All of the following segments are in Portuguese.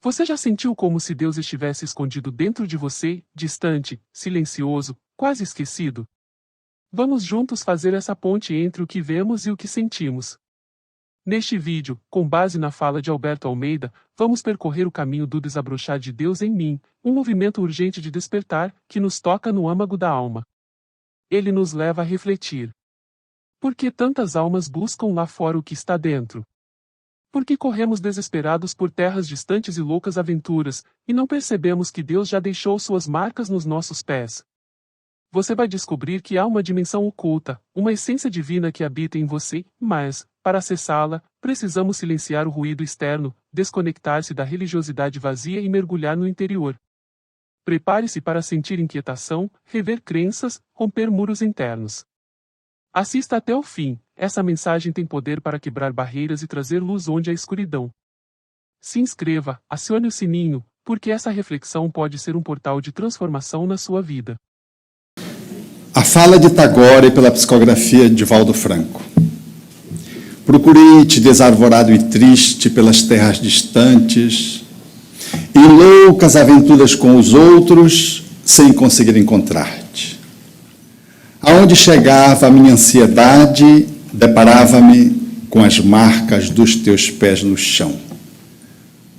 Você já sentiu como se Deus estivesse escondido dentro de você, distante, silencioso, quase esquecido? Vamos juntos fazer essa ponte entre o que vemos e o que sentimos. Neste vídeo, com base na fala de Alberto Almeida, vamos percorrer o caminho do desabrochar de Deus em mim, um movimento urgente de despertar, que nos toca no âmago da alma. Ele nos leva a refletir. Por que tantas almas buscam lá fora o que está dentro? Por que corremos desesperados por terras distantes e loucas aventuras, e não percebemos que Deus já deixou suas marcas nos nossos pés? Você vai descobrir que há uma dimensão oculta, uma essência divina que habita em você, mas, para acessá-la, precisamos silenciar o ruído externo, desconectar-se da religiosidade vazia e mergulhar no interior. Prepare-se para sentir inquietação, rever crenças, romper muros internos. Assista até o fim, essa mensagem tem poder para quebrar barreiras e trazer luz onde há escuridão. Se inscreva, acione o sininho, porque essa reflexão pode ser um portal de transformação na sua vida. A fala de Tagore pela psicografia de Valdo Franco. Procurei-te desarvorado e triste pelas terras distantes, em loucas aventuras com os outros, sem conseguir encontrar-te. Aonde chegava a minha ansiedade, deparava-me com as marcas dos teus pés no chão.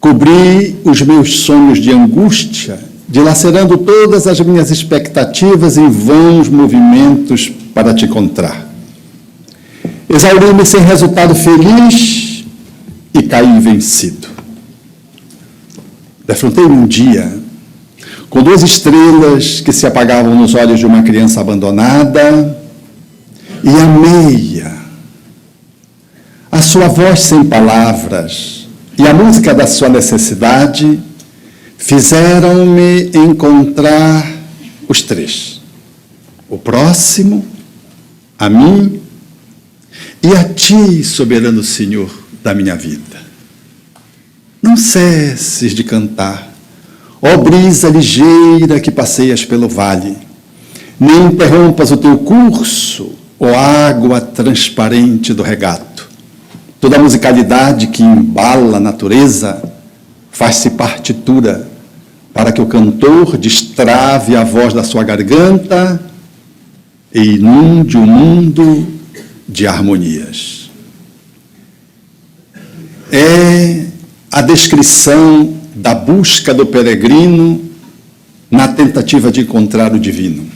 Cobri os meus sonhos de angústia, dilacerando todas as minhas expectativas em vãos movimentos para te encontrar. Exauri-me sem resultado feliz e caí vencido. Defrontei-me um dia com 2 estrelas que se apagavam nos olhos de uma criança abandonada e amei-a. A sua voz sem palavras e a música da sua necessidade fizeram-me encontrar os 3. O próximo, a mim e a ti, soberano Senhor da minha vida. Não cesses de cantar, ó brisa ligeira que passeias pelo vale, nem interrompas o teu curso, ó água transparente do regato. Toda a musicalidade que embala a natureza faz-se partitura para que o cantor destrave a voz da sua garganta e inunde o mundo de harmonias. É a descrição da busca do peregrino na tentativa de encontrar o divino.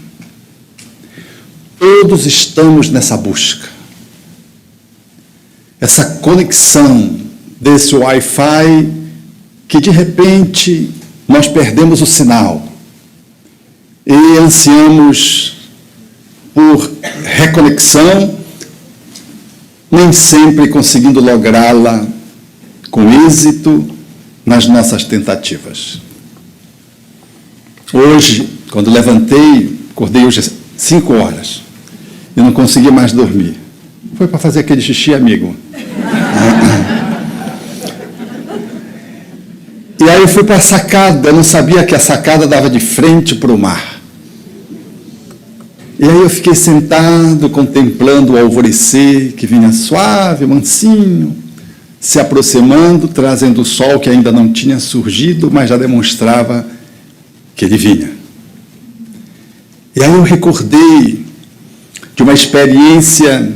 Todos estamos nessa busca. Essa conexão desse Wi-Fi que, de repente, nós perdemos o sinal e ansiamos por reconexão, nem sempre conseguindo lográ-la com êxito nas nossas tentativas. Hoje, quando levantei, acordei hoje às 5 horas e não consegui mais dormir. Foi para fazer aquele xixi, amigo. E aí eu fui para a sacada, eu não sabia que a sacada dava de frente para o mar. E aí eu fiquei sentado, contemplando o alvorecer, que vinha suave, mansinho, se aproximando, trazendo o sol que ainda não tinha surgido, mas já demonstrava que ele vinha. E aí eu recordei de uma experiência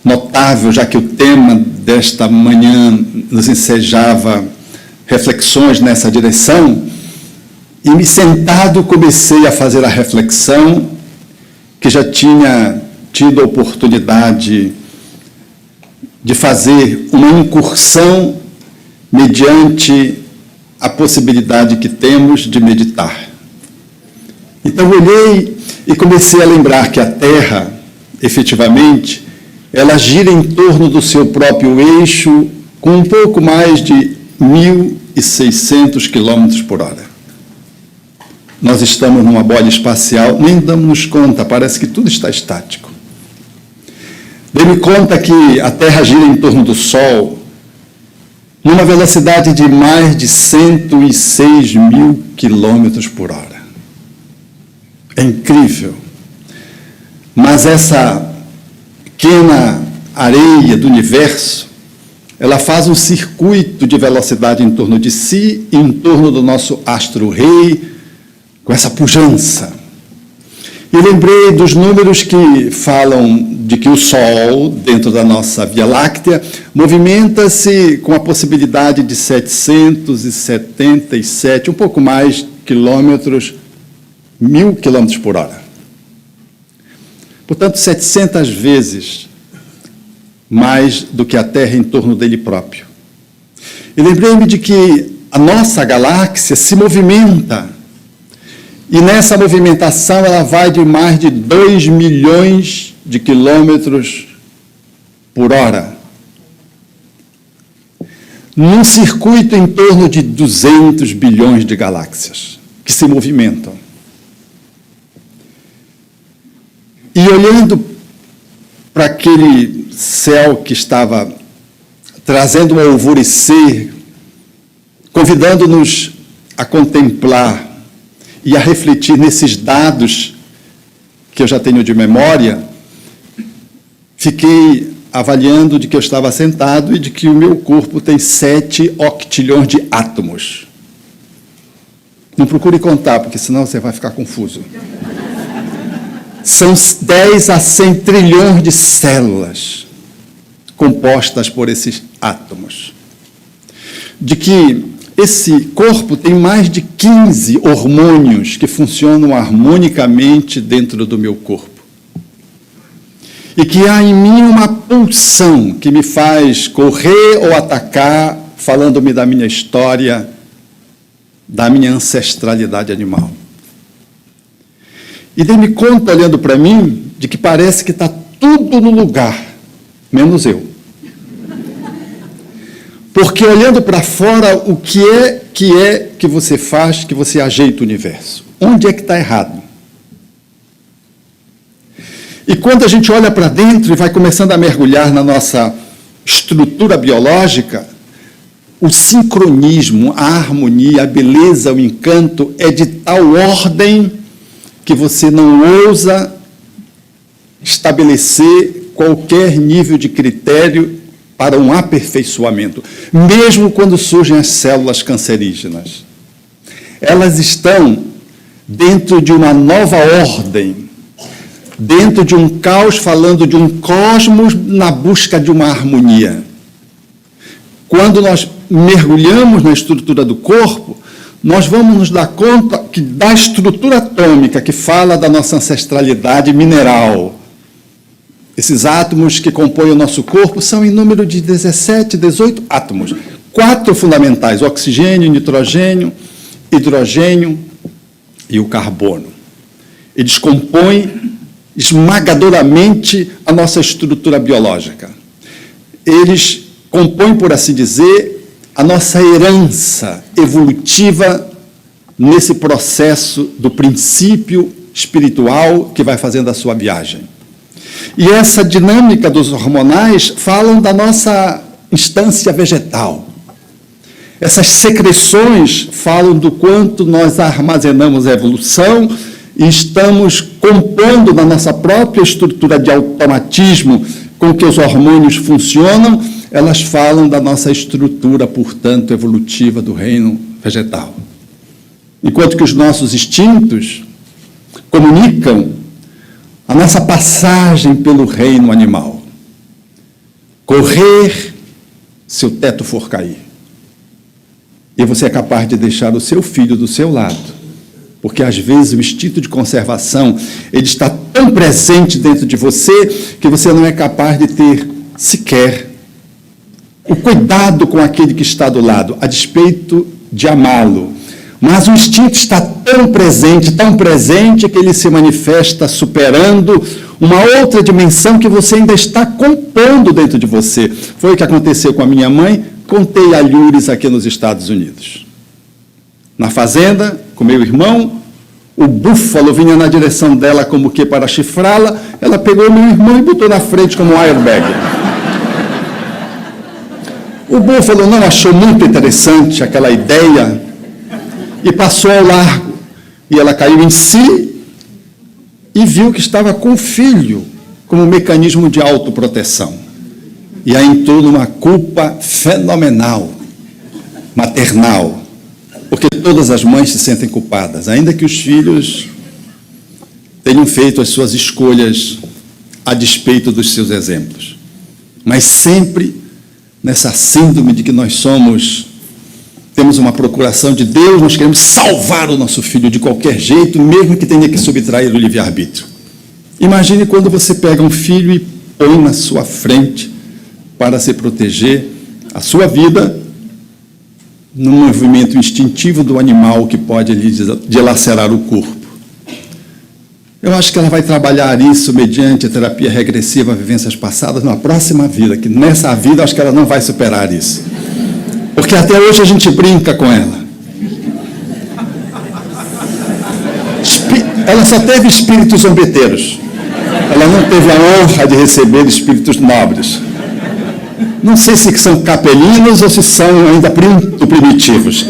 notável, já que o tema desta manhã nos ensejava reflexões nessa direção, e me sentado comecei a fazer a reflexão que já tinha tido a oportunidade de fazer uma incursão mediante a possibilidade que temos de meditar. Então olhei e comecei a lembrar que a Terra, efetivamente, ela gira em torno do seu próprio eixo com um pouco mais de 1.600 km por hora. Nós estamos numa bolha espacial, nem damos conta, parece que tudo está estático. Dê-me conta que a Terra gira em torno do Sol numa velocidade de mais de 106.000 km por hora. É incrível. Mas essa pequena areia do universo, ela faz um circuito de velocidade em torno de si, em torno do nosso astro-rei, com essa pujança. E lembrei dos números que falam de que o Sol, dentro da nossa Via Láctea, movimenta-se com a possibilidade de 777, um pouco mais, quilômetros, 1000 quilômetros por hora. Portanto, 700 vezes mais do que a Terra em torno dele próprio. E lembrei-me de que a nossa galáxia se movimenta, e nessa movimentação ela vai de mais de 2 milhões de quilômetros por hora, num circuito em torno de 200 bilhões de galáxias que se movimentam. E olhando para aquele céu que estava trazendo um alvorecer, convidando-nos a contemplar e a refletir nesses dados que eu já tenho de memória, fiquei avaliando de que eu estava sentado e de que o meu corpo tem 7 octilhões de átomos. Não procure contar, porque senão você vai ficar confuso. São 10 a 100 trilhões de células compostas por esses átomos. De que esse corpo tem mais de 15 hormônios que funcionam harmonicamente dentro do meu corpo. E que há em mim uma pulsão que me faz correr ou atacar, falando-me da minha história, da minha ancestralidade animal. E dei-me conta, olhando para mim, de que parece que está tudo no lugar, menos eu. Porque olhando para fora, o que que você faz, que você ajeita o universo? Onde é que está errado? E quando a gente olha para dentro e vai começando a mergulhar na nossa estrutura biológica, o sincronismo, a harmonia, a beleza, o encanto é de tal ordem que você não ousa estabelecer qualquer nível de critério para um aperfeiçoamento, mesmo quando surgem as células cancerígenas. Elas estão dentro de uma nova ordem, dentro de um caos, falando de um cosmos na busca de uma harmonia. Quando nós mergulhamos na estrutura do corpo, nós vamos nos dar conta que da estrutura atômica, que fala da nossa ancestralidade mineral, esses átomos que compõem o nosso corpo são em número de 17, 18 átomos. 4 fundamentais, oxigênio, nitrogênio, hidrogênio e o carbono. Eles compõem esmagadoramente a nossa estrutura biológica. Eles compõem, por assim dizer, a nossa herança evolutiva nesse processo do princípio espiritual que vai fazendo a sua viagem. E essa dinâmica dos hormonais falam da nossa instância vegetal. Essas secreções falam do quanto nós armazenamos a evolução e estamos compondo na nossa própria estrutura de automatismo com que os hormônios funcionam. Elas falam da nossa estrutura, portanto, evolutiva do reino vegetal. Enquanto que os nossos instintos comunicam a nossa passagem pelo reino animal. Correr se o teto for cair. E você é capaz de deixar o seu filho do seu lado, porque às vezes o instinto de conservação ele está tão presente dentro de você que você não é capaz de ter sequer o cuidado com aquele que está do lado, a despeito de amá-lo. Mas o instinto está tão presente que ele se manifesta superando uma outra dimensão que você ainda está compondo dentro de você. Foi o que aconteceu com a minha mãe, contei a Lures aqui nos Estados Unidos. Na fazenda, com meu irmão, o búfalo vinha na direção dela como que para chifrá-la, ela pegou meu irmão e botou na frente como um airbag. O búfalo não achou muito interessante aquela ideia e passou ao largo. E ela caiu em si e viu que estava com o filho como um mecanismo de autoproteção. e a entrou numa culpa fenomenal, maternal, porque todas as mães se sentem culpadas, ainda que os filhos tenham feito as suas escolhas a despeito dos seus exemplos. Mas sempre nessa síndrome de que nós temos uma procuração de Deus, nós queremos salvar o nosso filho de qualquer jeito, mesmo que tenha que subtrair o livre-arbítrio. Imagine quando você pega um filho e põe na sua frente para se proteger a sua vida num movimento instintivo do animal que pode lhe dilacerar o corpo. Eu acho que ela vai trabalhar isso mediante a terapia regressiva, vivências passadas, na próxima vida, que nessa vida acho que ela não vai superar isso. Porque até hoje a gente brinca com ela. Ela só teve espíritos zombeteiros. Ela não teve a honra de receber espíritos nobres. Não sei se são capelinos ou se são ainda primitivos.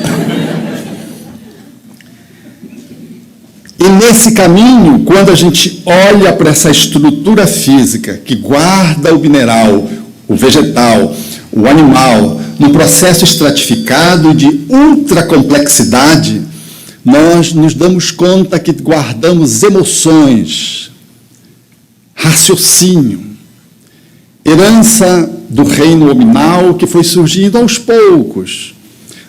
E nesse caminho, quando a gente olha para essa estrutura física que guarda o mineral, o vegetal, o animal, num processo estratificado de ultracomplexidade, nós nos damos conta que guardamos emoções, raciocínio, herança do reino nominal que foi surgindo aos poucos,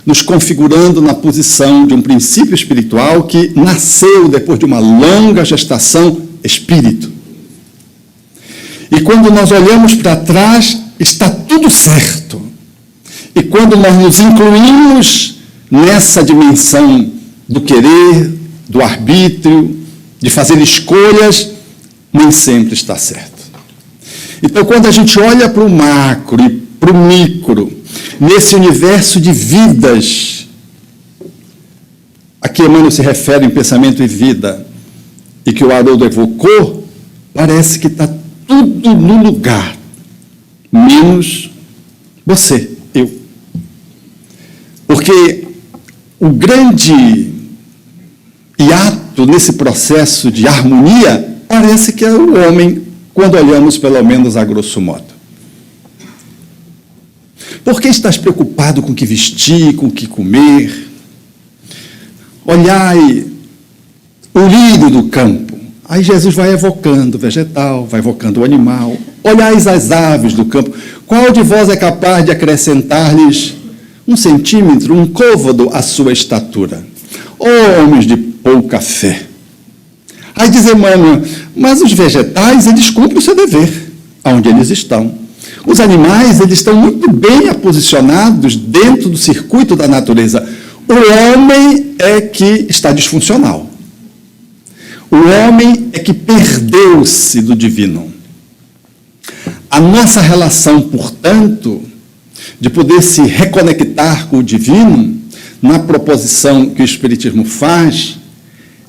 nos configurando na posição de um princípio espiritual que nasceu depois de uma longa gestação espírito. E quando nós olhamos para trás, está tudo certo. E quando nós nos incluímos nessa dimensão do querer, do arbítrio, de fazer escolhas, nem sempre está certo. Então, quando a gente olha para o macro e para o micro, nesse universo de vidas, a que Emmanuel se refere em Pensamento e Vida, e que o Haroldo evocou, parece que está tudo no lugar, menos você, eu. Porque o grande hiato nesse processo de harmonia parece que é o homem, quando olhamos pelo menos a grosso modo. Por que estás preocupado com o que vestir, com o que comer? Olhai o lírio do campo. Aí Jesus vai evocando o vegetal, vai evocando o animal. Olhais as aves do campo. Qual de vós é capaz de acrescentar-lhes 1 centímetro, um côvado à sua estatura? Homens de pouca fé. Aí diz Emmanuel, mas os vegetais, eles cumprem o seu dever, onde eles estão. Os animais, eles estão muito bem aposicionados dentro do circuito da natureza. O homem é que está disfuncional. O homem é que perdeu-se do divino. A nossa relação, portanto, de poder se reconectar com o divino, na proposição que o Espiritismo faz,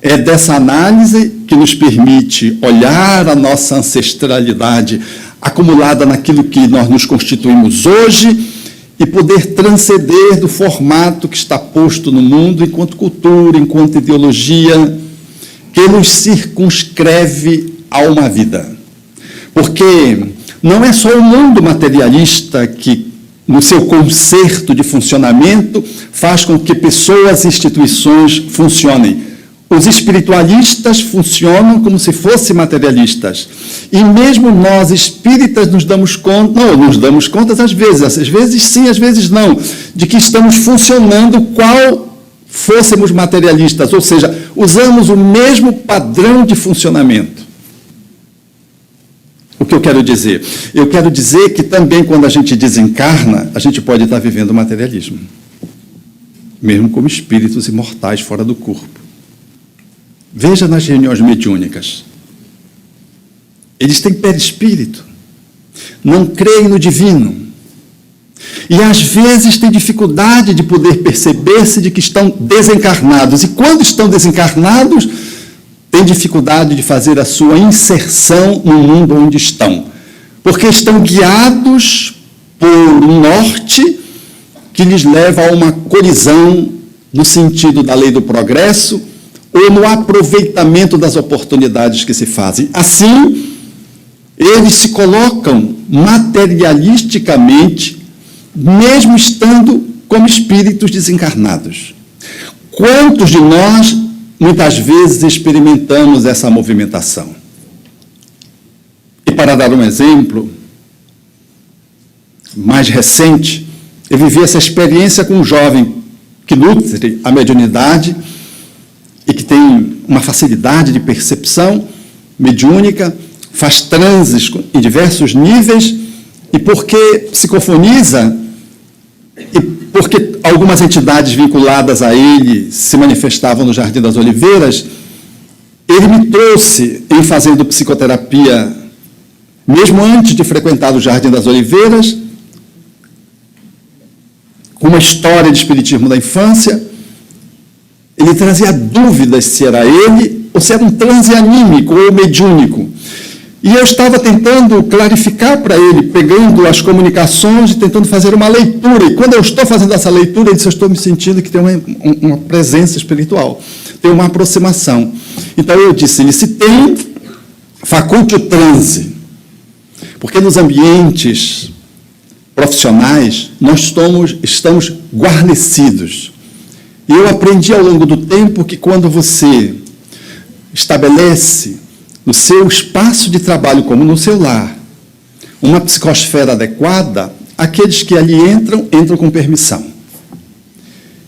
é dessa análise que nos permite olhar a nossa ancestralidade acumulada naquilo que nós nos constituímos hoje e poder transcender do formato que está posto no mundo enquanto cultura, enquanto ideologia, que nos circunscreve a uma vida. Porque não é só o mundo materialista que, no seu concerto de funcionamento, faz com que pessoas e instituições funcionem. Os espiritualistas funcionam como se fossem materialistas. E mesmo nós, espíritas, nos damos conta, não nos damos conta às vezes sim, às vezes não, de que estamos funcionando qual fôssemos materialistas, ou seja, usamos o mesmo padrão de funcionamento. O que eu quero dizer? Eu quero dizer que também quando a gente desencarna, a gente pode estar vivendo o materialismo, mesmo como espíritos imortais fora do corpo. Veja nas reuniões mediúnicas. Eles têm perispírito, não creem no divino. E às vezes têm dificuldade de poder perceber-se de que estão desencarnados. E quando estão desencarnados, têm dificuldade de fazer a sua inserção no mundo onde estão. Porque estão guiados por um norte que lhes leva a uma colisão no sentido da lei do progresso, ou no aproveitamento das oportunidades que se fazem. Assim, eles se colocam materialisticamente, mesmo estando como espíritos desencarnados. Quantos de nós, muitas vezes, experimentamos essa movimentação? E para dar um exemplo mais recente, eu vivi essa experiência com um jovem que nutre a mediunidade e que tem uma facilidade de percepção mediúnica, faz transes em diversos níveis, e porque psicofoniza, e porque algumas entidades vinculadas a ele se manifestavam no Jardim das Oliveiras, ele me trouxe, em fazendo psicoterapia, mesmo antes de frequentar o Jardim das Oliveiras, com uma história de espiritismo da infância. Ele trazia dúvidas se era ele ou se era um transe anímico ou mediúnico. E eu estava tentando clarificar para ele, pegando as comunicações e tentando fazer uma leitura. E quando eu estou fazendo essa leitura, ele disse: eu estou me sentindo que tem uma presença espiritual, tem uma aproximação. Então eu disse: se tem, faculte o transe. Porque nos ambientes profissionais, nós estamos guarnecidos. E eu aprendi ao longo do tempo que quando você estabelece no seu espaço de trabalho, como no seu lar, uma psicosfera adequada, aqueles que ali entram com permissão.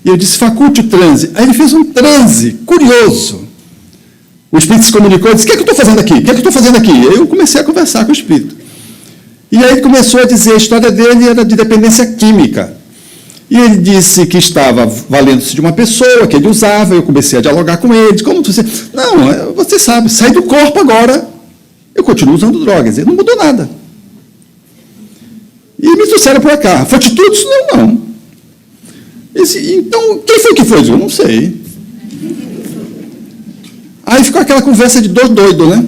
E eu disse: faculte o transe. Aí ele fez um transe curioso. O espírito se comunicou e disse: o que é que eu estou fazendo aqui? O que é que eu estou fazendo aqui? Aí eu comecei a conversar com o espírito. E aí ele começou a dizer, a história dele era de dependência química. E ele disse que estava valendo-se de uma pessoa que ele usava, eu comecei a dialogar com ele. Como você? Não, você sabe, sai do corpo agora, eu continuo usando drogas. Ele não mudou nada. E me trouxeram para cá. Fortitudes? Não. Então, quem foi que foi? Eu não sei. Aí ficou aquela conversa de dois doidos, né?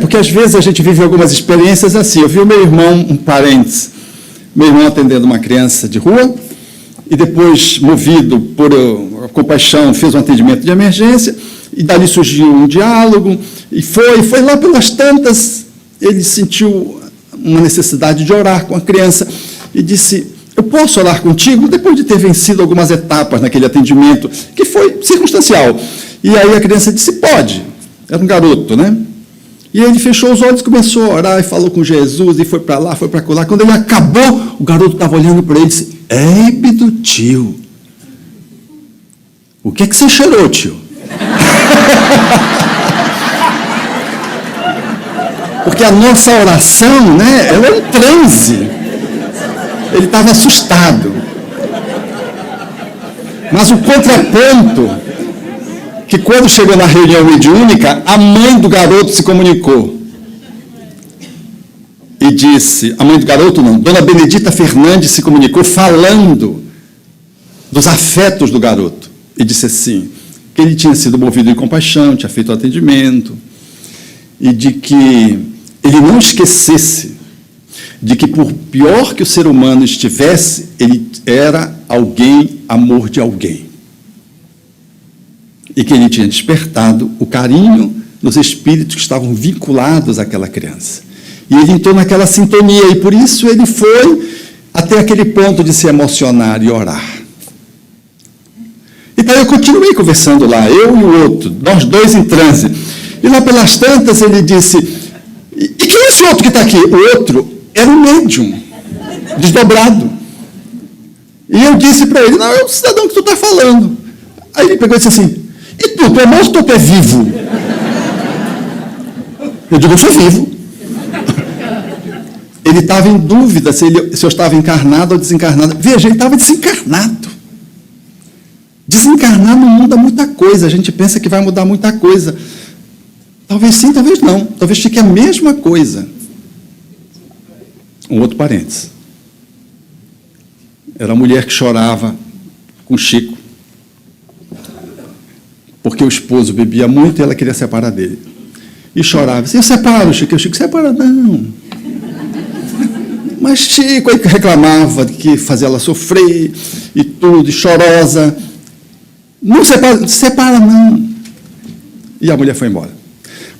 Porque às vezes a gente vive algumas experiências assim. Eu vi o meu irmão, um parênteses, meu irmão atendendo uma criança de rua, e depois, movido por compaixão, fez um atendimento de emergência, e dali surgiu um diálogo, e foi lá pelas tantas, ele sentiu uma necessidade de orar com a criança, e disse: eu posso orar contigo? Depois de ter vencido algumas etapas naquele atendimento, que foi circunstancial. E aí a criança disse: pode. Era um garoto, né? E ele fechou os olhos, começou a orar e falou com Jesus, e foi para lá, foi para lá. Quando ele acabou, o garoto estava olhando para ele e disse: do tio, o que é que você cheirou, tio? Porque a nossa oração, né, ela é um transe. Ele estava assustado. Mas o contraponto, que quando chegou na reunião mediúnica, a mãe do garoto se comunicou. E disse, a mãe do garoto não, Dona Benedita Fernandes se comunicou falando dos afetos do garoto. E disse assim, que ele tinha sido movido em compaixão, tinha feito o atendimento, e de que ele não esquecesse de que, por pior que o ser humano estivesse, ele era alguém, amor de alguém. E que ele tinha despertado o carinho dos espíritos que estavam vinculados àquela criança. E ele entrou naquela sintonia, e por isso ele foi até aquele ponto de se emocionar e orar. Então eu continuei conversando lá, eu e o outro, nós dois em transe. E lá pelas tantas ele disse: e quem é esse outro que está aqui? O outro era um médium, desdobrado. E eu disse para ele: não, é o cidadão que tu está falando. Aí ele pegou e disse assim: e tu é morto ou tu é vivo? Eu digo: eu sou vivo. Ele estava em dúvida se eu estava encarnado ou desencarnado. Veja, ele estava desencarnado. Desencarnar não muda muita coisa. A gente pensa que vai mudar muita coisa. Talvez sim, talvez não. Talvez fique a mesma coisa. Um outro parênteses. Era a mulher que chorava com Chico, porque o esposo bebia muito e ela queria separar dele. E chorava. Eu separo, Chico. O Chico: separa, não. Mas Chico aí reclamava de que fazia ela sofrer e tudo, e chorosa. Não separa, não. E a mulher foi embora.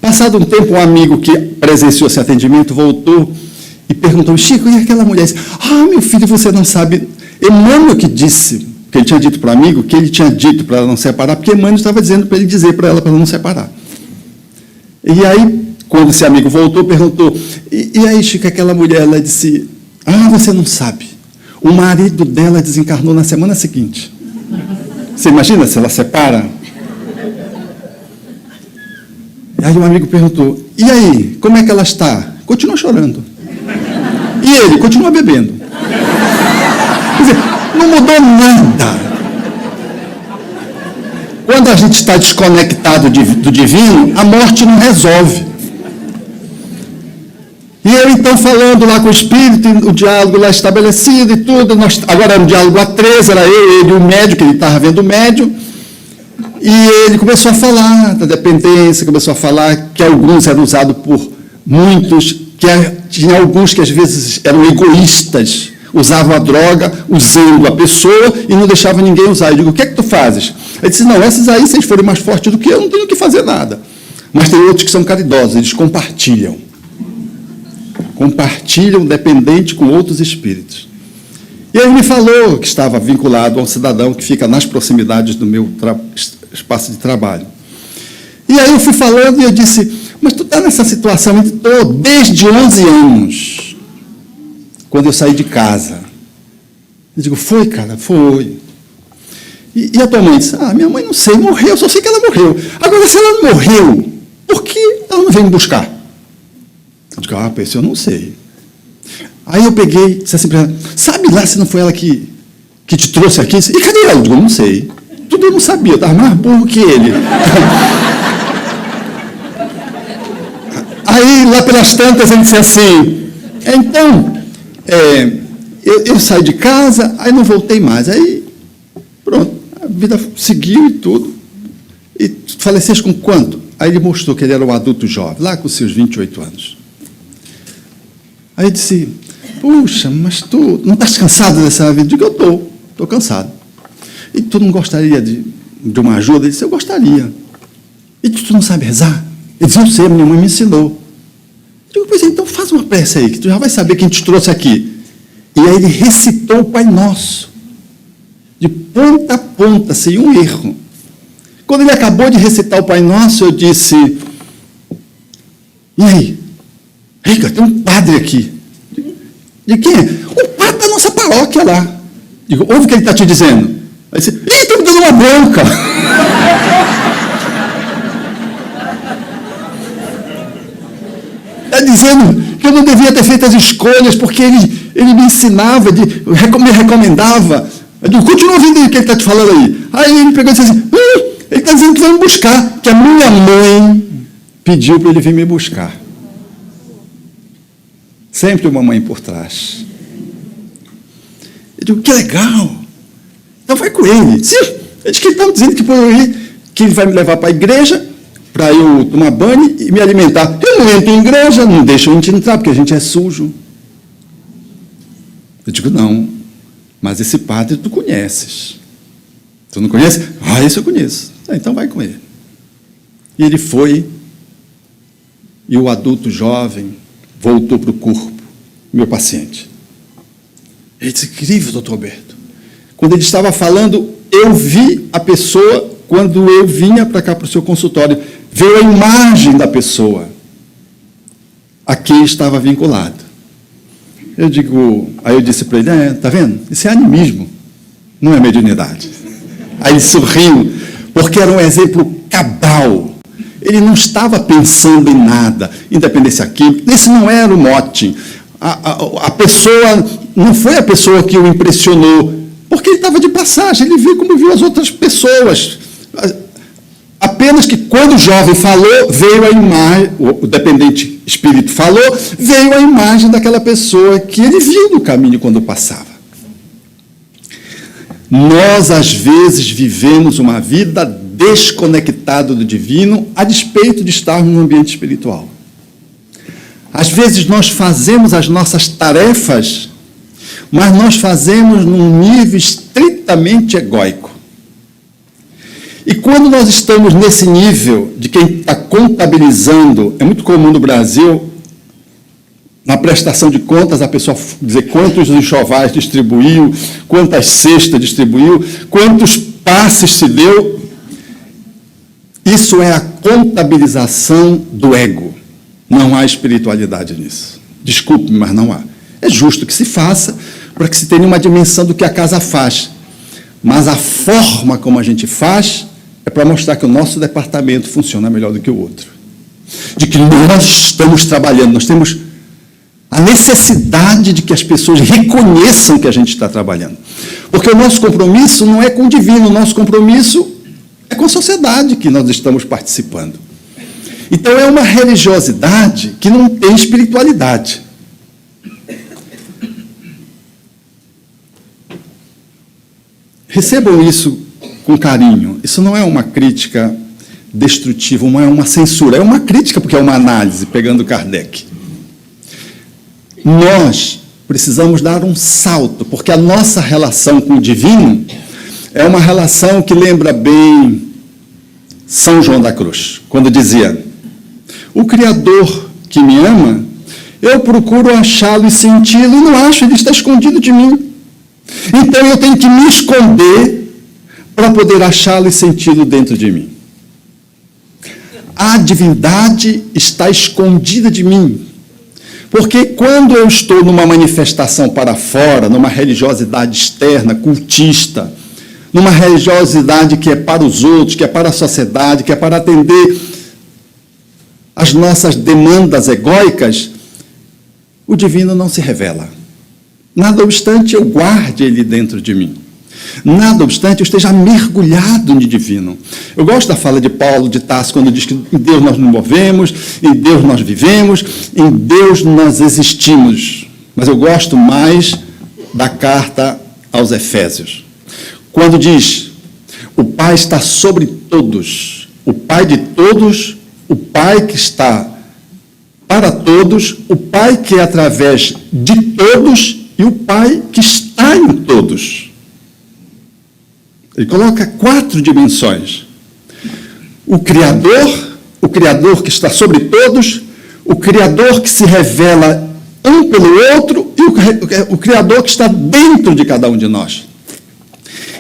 Passado um tempo, um amigo que presenciou esse atendimento voltou e perguntou: Chico, e aquela mulher? Disse, meu filho, você não sabe. Emmanuel que disse, que ele tinha dito para o amigo, que ele tinha dito para ela não separar, porque Emmanuel estava dizendo para ele dizer para ela não separar. E aí, quando esse amigo voltou, perguntou: e aí, Chico, aquela mulher? Ela disse: você não sabe. O marido dela desencarnou na semana seguinte. Você imagina se ela separa? Aí o amigo perguntou: e aí, como é que ela está? Continua chorando. E ele continua bebendo. Quer dizer, não mudou nada. Quando a gente está desconectado do divino, a morte não resolve. E eu, então, falando lá com o espírito, o diálogo lá estabelecido e tudo, agora era um diálogo a três, era eu, ele e o médium, que ele estava vendo o médium, e ele começou a falar da dependência, começou a falar que alguns eram usados por muitos, que tinha alguns que às vezes eram egoístas, usavam a droga, usando a pessoa e não deixavam ninguém usar. Eu digo: o que é que tu fazes? Ele disse: não, esses aí, se eles forem mais fortes do que eu, não tenho que fazer nada. Mas tem outros que são caridosos, eles compartilham. Compartilham dependente com outros espíritos. E ele me falou que estava vinculado a um cidadão que fica nas proximidades do meu espaço de trabalho. E aí eu fui falando e eu disse: mas tu está nessa situação? Eu estou desde 11 anos, quando eu saí de casa. Eu digo: foi, cara? Foi. E a tua mãe? Disse: minha mãe não sei, morreu, só sei que ela morreu. Agora, se ela não morreu, por que ela não veio me buscar? Eu digo: isso eu não sei. Aí eu peguei, disse assim para ela: sabe lá se não foi ela que te trouxe aqui? E cadê ela? Eu digo: não sei. Tudo eu não sabia, eu estava mais burro que ele. Aí, lá pelas tantas, ele disse assim: então, eu saí de casa, aí não voltei mais. Aí, pronto, a vida seguiu e tudo. E faleceste com quanto? Aí ele mostrou que ele era um adulto jovem, lá com seus 28 anos. Aí eu disse: puxa, mas tu não estás cansado dessa vida? Eu digo: eu estou cansado. E tu não gostaria de uma ajuda? Ele disse: eu gostaria. E tu não sabe rezar? Ele disse: eu sei, minha mãe me ensinou. Eu digo: pois então faz uma prece aí, que tu já vai saber quem te trouxe aqui. E aí ele recitou o Pai Nosso, de ponta a ponta, sem um erro. Quando ele acabou de recitar o Pai Nosso, eu disse: e aí? Rica, tem um padre aqui. De quem é? O padre da nossa paróquia lá. Digo: ouve o que ele está te dizendo. Aí disse: está me dando uma bronca. Está dizendo que eu não devia ter feito as escolhas, porque ele me ensinava, me recomendava. Eu digo: continua ouvindo o que ele está te falando aí. Aí ele pegou e disse assim: ele está dizendo que vai me buscar, que a minha mãe pediu para ele vir me buscar. Sempre uma mãe por trás. Eu digo: que legal. Então vai com ele. Sim, ele disse que ele estava dizendo que ele vai me levar para a igreja, para eu tomar banho e me alimentar. Eu não entro em igreja, não deixo a gente entrar, porque a gente é sujo. Eu digo: não, mas esse padre tu conheces. Tu não conhece? Esse eu conheço. Então vai com ele. E ele foi, e o adulto jovem voltou para o corpo, meu paciente. Ele disse: incrível, doutor Alberto. Quando ele estava falando, eu vi a pessoa, quando eu vinha para cá, para o seu consultório, veio a imagem da pessoa a quem estava vinculado. Aí eu disse para ele: tá vendo? Isso é animismo, não é mediunidade. Aí ele sorriu, porque era um exemplo cabal. Ele não estava pensando em nada, independência química, esse não era o mote. A pessoa, não foi a pessoa que o impressionou, porque ele estava de passagem, ele viu como viu as outras pessoas. Apenas que quando o jovem falou, veio a imagem, o dependente espírito falou, veio a imagem daquela pessoa que ele viu no caminho quando passava. Nós, às vezes, vivemos uma vida desconectada do divino, a despeito de estarmos no ambiente espiritual. Às vezes, nós fazemos as nossas tarefas, mas nós fazemos num nível estritamente egóico. E quando nós estamos nesse nível de quem está contabilizando, é muito comum no Brasil, na prestação de contas, a pessoa dizer quantos enxovais distribuiu, quantas cestas distribuiu, quantos passes se deu. Isso é a contabilização do ego. Não há espiritualidade nisso. Desculpe, mas não há. É justo que se faça para que se tenha uma dimensão do que a casa faz. Mas a forma como a gente faz é para mostrar que o nosso departamento funciona melhor do que o outro. De que nós estamos trabalhando, nós temos a necessidade de que as pessoas reconheçam que a gente está trabalhando. Porque o nosso compromisso não é com o divino, o nosso compromisso é com a sociedade que nós estamos participando. Então é uma religiosidade que não tem espiritualidade. Recebam isso com carinho. Isso não é uma crítica destrutiva, não é uma censura, é uma crítica porque é uma análise, pegando Kardec. Nós precisamos dar um salto, porque a nossa relação com o divino é uma relação que lembra bem São João da Cruz, quando dizia: o Criador que me ama, eu procuro achá-lo e senti-lo e não acho, ele está escondido de mim. Então eu tenho que me esconder para poder achá-lo e senti-lo dentro de mim. A divindade está escondida de mim. Porque quando eu estou numa manifestação para fora, numa religiosidade externa, cultista, numa religiosidade que é para os outros, que é para a sociedade, que é para atender as nossas demandas egóicas, o divino não se revela. Nada obstante eu guarde ele dentro de mim. Nada obstante eu esteja mergulhado no divino. Eu gosto da fala de Paulo de Tarso, quando diz que em Deus nós nos movemos, em Deus nós vivemos, em Deus nós existimos. Mas eu gosto mais da carta aos Efésios, quando diz: o Pai está sobre todos, o Pai de todos, o Pai que está para todos, o Pai que é através de todos e o Pai que está em todos. Ele coloca 4 dimensões. O Criador que está sobre todos, o Criador que se revela um pelo outro e o Criador que está dentro de cada um de nós.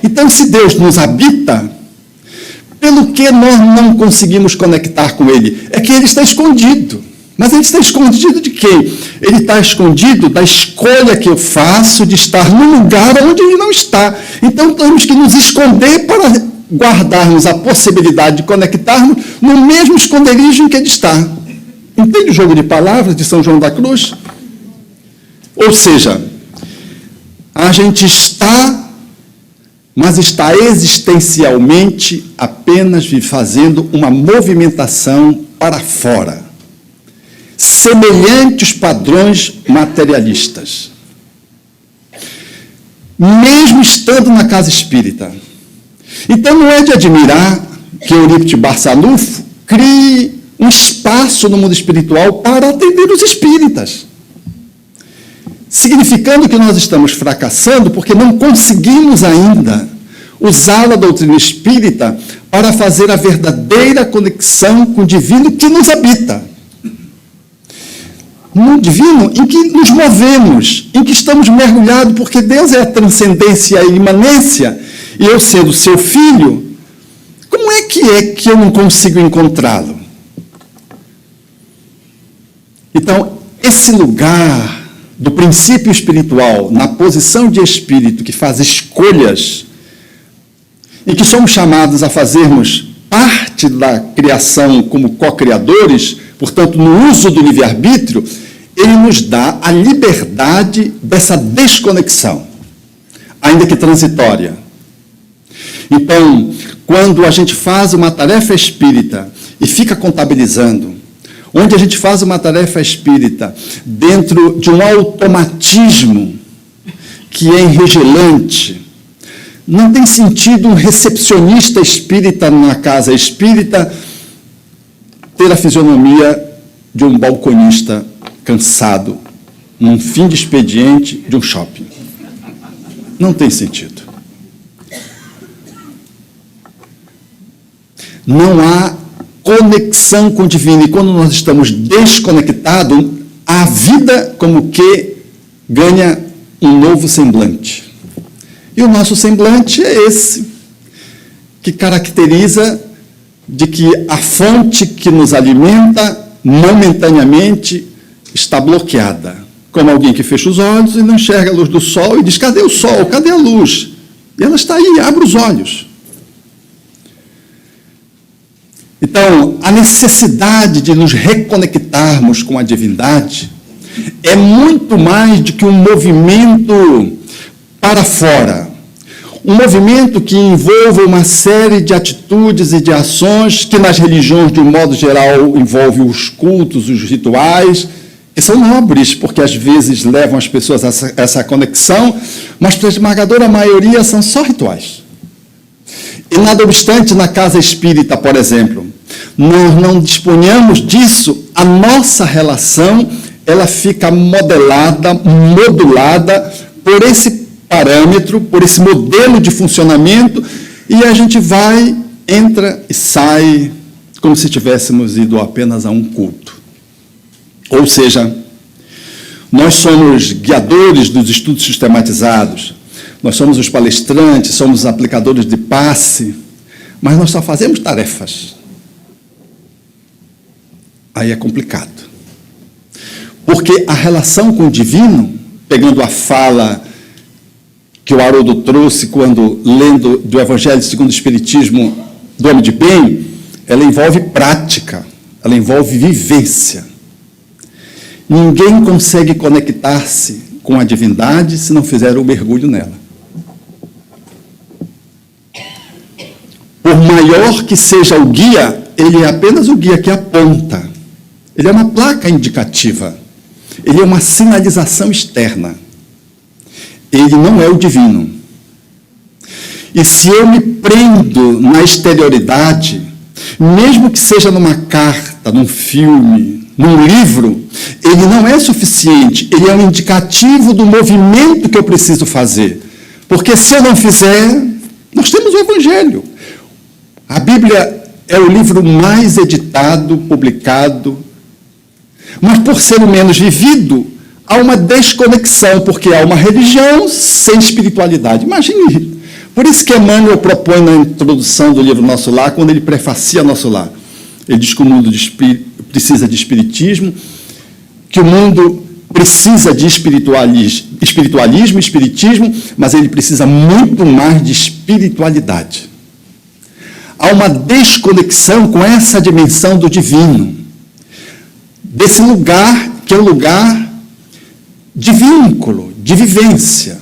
Então, se Deus nos habita, pelo que nós não conseguimos conectar com Ele? É que Ele está escondido. Mas Ele está escondido de quem? Ele está escondido da escolha que eu faço de estar num lugar onde Ele não está. Então, temos que nos esconder para guardarmos a possibilidade de conectarmos no mesmo esconderijo em que Ele está. Entende o jogo de palavras de São João da Cruz? Ou seja, a gente está, mas está existencialmente apenas fazendo uma movimentação para fora, semelhante aos padrões materialistas. Mesmo estando na casa espírita. Então não é de admirar que Eurípides Barçanufo crie um espaço no mundo espiritual para atender os espíritas, significando que nós estamos fracassando porque não conseguimos ainda usar a doutrina espírita para fazer a verdadeira conexão com o divino que nos habita. No divino em que nos movemos, em que estamos mergulhados, porque Deus é a transcendência e a imanência, e eu sendo seu filho, como é que eu não consigo encontrá-lo? Então, esse lugar do princípio espiritual, na posição de espírito que faz escolhas, e que somos chamados a fazermos parte da criação como co-criadores, portanto, no uso do livre-arbítrio, ele nos dá a liberdade dessa desconexão, ainda que transitória. Então, quando a gente faz uma tarefa espírita e fica contabilizando, onde a gente faz uma tarefa espírita dentro de um automatismo que é enregelante, não tem sentido um recepcionista espírita na casa espírita ter a fisionomia de um balconista cansado, num fim de expediente de um shopping. Não tem sentido. não há conexão com o divino. E quando nós estamos desconectados, a vida como que ganha um novo semblante. E o nosso semblante é esse, que caracteriza de que a fonte que nos alimenta, momentaneamente, está bloqueada. Como alguém que fecha os olhos e não enxerga a luz do sol e diz, cadê o sol? Cadê a luz? E ela está aí, abre os olhos. Então, a necessidade de nos reconectarmos com a divindade é muito mais do que um movimento para fora. Um movimento que envolve uma série de atitudes e de ações que nas religiões, de um modo geral, envolve os cultos, os rituais, que são nobres, porque às vezes levam as pessoas a essa conexão, mas para a esmagadora maioria são só rituais. E nada obstante, na casa espírita, por exemplo, nós não disponhamos disso, a nossa relação, ela fica modelada, modulada por esse parâmetro, por esse modelo de funcionamento, e a gente vai, entra e sai, como se tivéssemos ido apenas a um culto. Ou seja, nós somos guiadores dos estudos sistematizados, nós somos os palestrantes, somos os aplicadores de passe, mas nós só fazemos tarefas. Aí é complicado. Porque a relação com o divino, pegando a fala que o Haroldo trouxe quando lendo do Evangelho segundo o Espiritismo do Homem de Bem, ela envolve prática, ela envolve vivência. Ninguém consegue conectar-se com a divindade se não fizer o mergulho nela. Por maior que seja o guia, ele é apenas o guia que aponta. Ele é uma placa indicativa. Ele é uma sinalização externa. Ele não é o divino. E se eu me prendo na exterioridade, mesmo que seja numa carta, num filme, num livro, ele não é suficiente. Ele é um indicativo do movimento que eu preciso fazer. Porque se eu não fizer, nós temos o Evangelho. A Bíblia é o livro mais editado, publicado, mas por ser o menos vivido, há uma desconexão, porque há uma religião sem espiritualidade. Imagine. Por isso que Emmanuel propõe na introdução do livro Nosso Lar, quando ele prefacia Nosso Lar. Ele diz que o mundo precisa de espiritismo, que o mundo precisa de espiritualismo, espiritismo, mas ele precisa muito mais de espiritualidade. Há uma desconexão com essa dimensão do divino, desse lugar que é um lugar de vínculo, de vivência,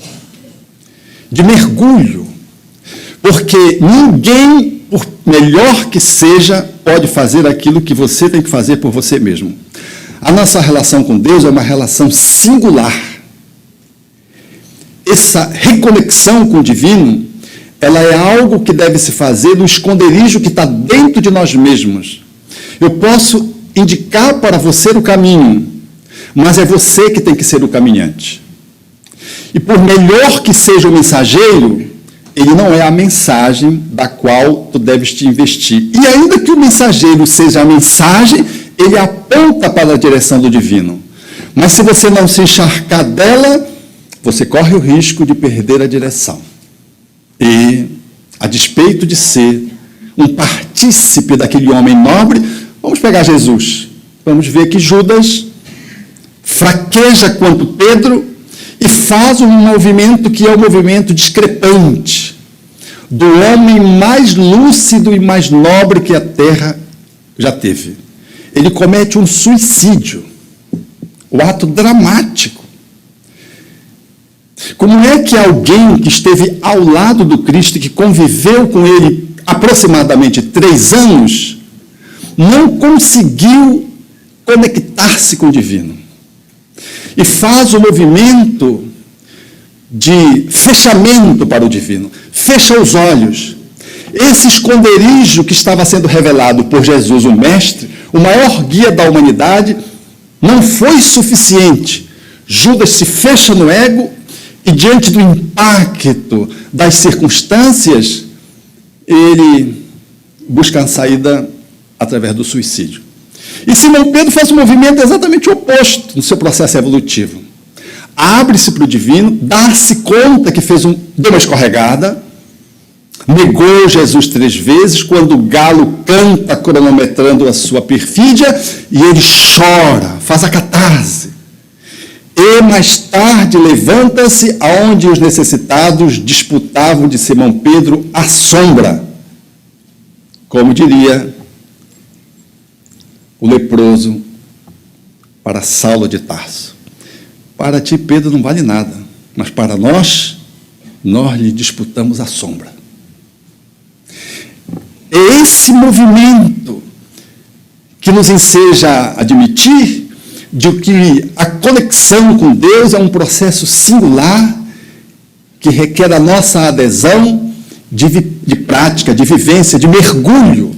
de mergulho, porque ninguém, por melhor que seja, pode fazer aquilo que você tem que fazer por você mesmo. A nossa relação com Deus é uma relação singular. Essa reconexão com o divino, ela é algo que deve se fazer no esconderijo que está dentro de nós mesmos. Eu posso indicar para você o caminho, mas é você que tem que ser o caminhante. E por melhor que seja o mensageiro, ele não é a mensagem da qual tu deves te investir. E ainda que o mensageiro seja a mensagem, ele aponta para a direção do divino. Mas se você não se encharcar dela, você corre o risco de perder a direção. E, a despeito de ser um partícipe daquele homem nobre, vamos pegar Jesus. Vamos ver que Judas fraqueja quanto Pedro e faz um movimento que é o movimento discrepante do homem mais lúcido e mais nobre que a terra já teve. Ele comete um suicídio, o ato dramático. Como é que alguém que esteve ao lado do Cristo, que conviveu com ele aproximadamente 3 anos, não conseguiu conectar-se com o divino? E faz o movimento de fechamento para o divino. Fecha os olhos. Esse esconderijo que estava sendo revelado por Jesus, o Mestre, o maior guia da humanidade, não foi suficiente. Judas se fecha no ego e, diante do impacto das circunstâncias, ele busca a saída através do suicídio. E Simão Pedro faz um movimento exatamente oposto no seu processo evolutivo. Abre-se para o divino, dá-se conta que deu uma escorregada, negou Jesus 3 vezes, quando o galo canta cronometrando a sua perfídia, e ele chora, faz a catarse. E mais tarde levanta-se aonde os necessitados disputavam de Simão Pedro a sombra. Como diria o leproso para Saulo de Tarso. Para ti, Pedro, não vale nada, mas para nós lhe disputamos a sombra. É esse movimento que nos enseja a admitir de que a conexão com Deus é um processo singular que requer a nossa adesão de prática, de vivência, de mergulho.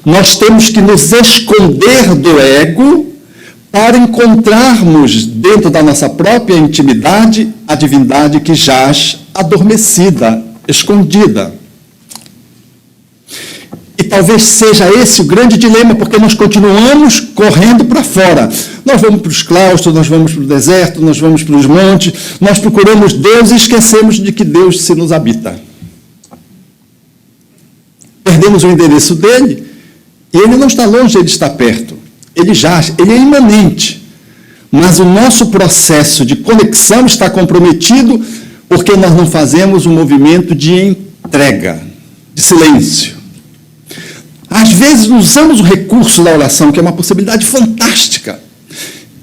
Nós temos que nos esconder do ego para encontrarmos dentro da nossa própria intimidade a divindade que jaz adormecida, escondida. E talvez seja esse o grande dilema, porque nós continuamos correndo para fora. Nós vamos para os claustros, nós vamos para o deserto, nós vamos para os montes, nós procuramos Deus e esquecemos de que Deus se nos habita. Perdemos o endereço dele, e ele não está longe, ele está perto. Ele jaz, ele é imanente. Mas o nosso processo de conexão está comprometido porque nós não fazemos um movimento de entrega, de silêncio. Às vezes usamos o recurso da oração, que é uma possibilidade fantástica,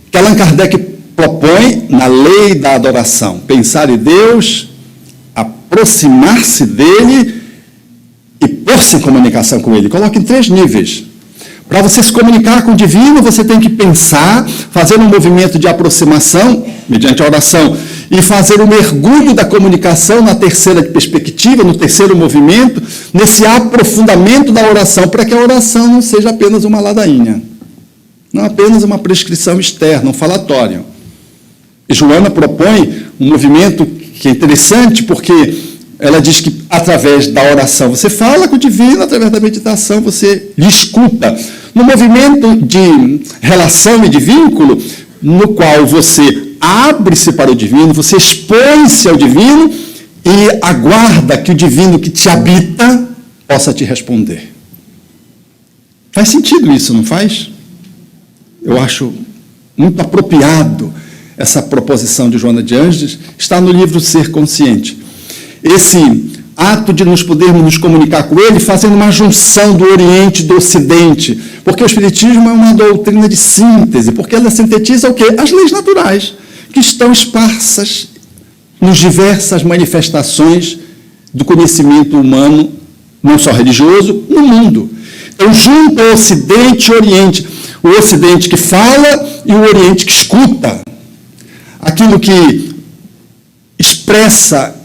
que Allan Kardec propõe na lei da adoração. Pensar em Deus, aproximar-se dele e pôr-se em comunicação com ele. Coloque em 3 níveis. Para você se comunicar com o divino, você tem que pensar, fazer um movimento de aproximação, mediante a oração, e fazer o mergulho da comunicação na terceira perspectiva, no terceiro movimento, nesse aprofundamento da oração, para que a oração não seja apenas uma ladainha, não apenas uma prescrição externa, um falatório. E Joana propõe um movimento que é interessante, porque ela diz que através da oração você fala com o divino, através da meditação você lhe escuta. No movimento de relação e de vínculo, no qual você abre-se para o divino, você expõe-se ao divino e aguarda que o divino que te habita possa te responder. Faz sentido isso, não faz? Eu acho muito apropriado essa proposição de Joana de Ângeles, está no livro Ser Consciente. Esse ato de nos podermos nos comunicar com ele, fazendo uma junção do Oriente e do Ocidente, porque o Espiritismo é uma doutrina de síntese, porque ela sintetiza o quê? As leis naturais, que estão esparsas nas diversas manifestações do conhecimento humano, não só religioso, no mundo. Então, junto ao Ocidente e Oriente, o Ocidente que fala e o Oriente que escuta, aquilo que expressa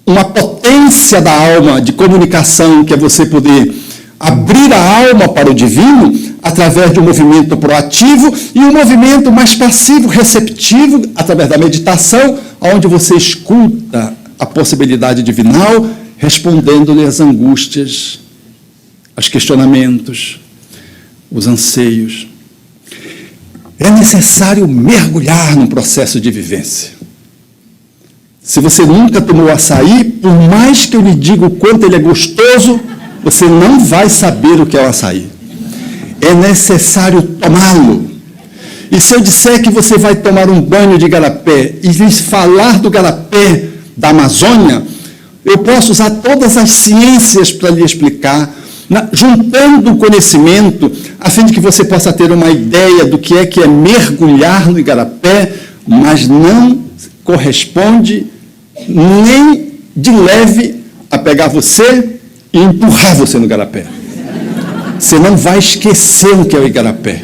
uma potência da alma de comunicação, que é você poder abrir a alma para o divino através de um movimento proativo e um movimento mais passivo, receptivo, através da meditação, onde você escuta a possibilidade divinal, respondendo-lhe às angústias, aos questionamentos, os anseios. É necessário mergulhar num processo de vivência. Se você nunca tomou açaí, por mais que eu lhe diga o quanto ele é gostoso, você não vai saber o que é o açaí. É necessário tomá-lo. E se eu disser que você vai tomar um banho de igarapé e lhes falar do igarapé da Amazônia, eu posso usar todas as ciências para lhe explicar, juntando o conhecimento, a fim de que você possa ter uma ideia do que é mergulhar no igarapé, mas não corresponde nem de leve a pegar você e empurrar você no igarapé. Você não vai esquecer o que é o igarapé.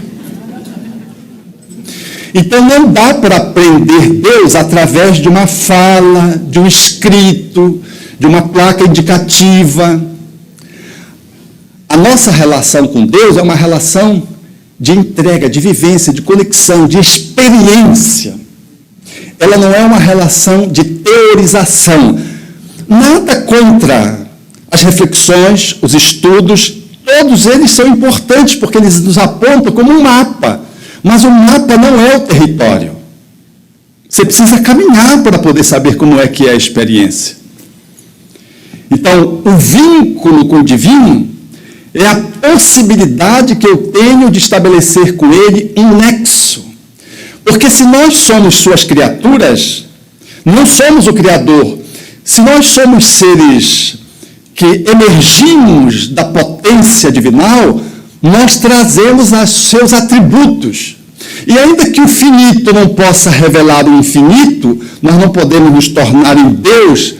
Então não dá para aprender Deus através de uma fala, de um escrito, de uma placa indicativa. A nossa relação com Deus é uma relação de entrega, de vivência, de conexão, de experiência. Ela não é uma relação de teorização. Nada contra as reflexões, os estudos Todos eles são importantes, porque eles nos apontam como um mapa. Mas o mapa não é o território. Você precisa caminhar para poder saber como é que é a experiência. Então, o vínculo com o divino é a possibilidade que eu tenho de estabelecer com ele um nexo. Porque se nós somos suas criaturas, não somos o Criador. Se nós somos seres que emergimos da potência divinal, nós trazemos os seus atributos. E ainda que o finito não possa revelar o infinito, nós não podemos nos tornar em Deus,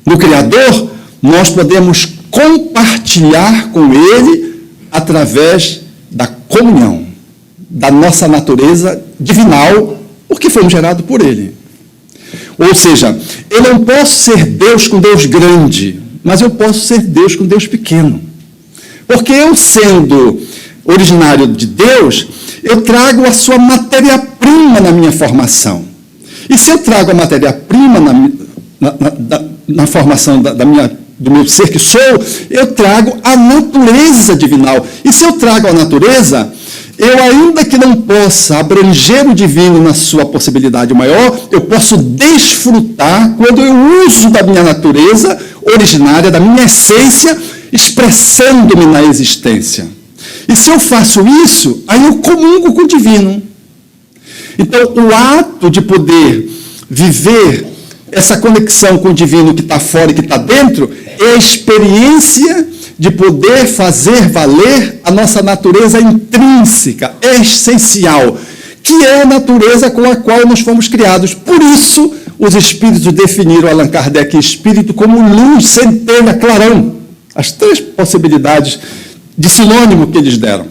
no Criador, nós podemos compartilhar com Ele através da comunhão, da nossa natureza divinal, porque fomos gerados por Ele. Ou seja, eu não posso ser Deus com Deus grande, mas eu posso ser Deus com Deus pequeno. Porque eu, sendo originário de Deus, eu trago a sua matéria-prima na minha formação. E se eu trago a matéria-prima na formação do meu ser que sou, eu trago a natureza divinal. E se eu trago a natureza, eu, ainda que não possa abranger o divino na sua possibilidade maior, eu posso desfrutar quando eu uso da minha natureza originária, da minha essência, expressando-me na existência. E se eu faço isso, aí eu comungo com o divino. Então, o ato de poder viver essa conexão com o divino que está fora e que está dentro é a experiência de poder fazer valer a nossa natureza intrínseca, essencial, que é a natureza com a qual nós fomos criados. Por isso, os espíritos definiram Allan Kardec espírito como luz, centelha, clarão. As três possibilidades de sinônimo que eles deram,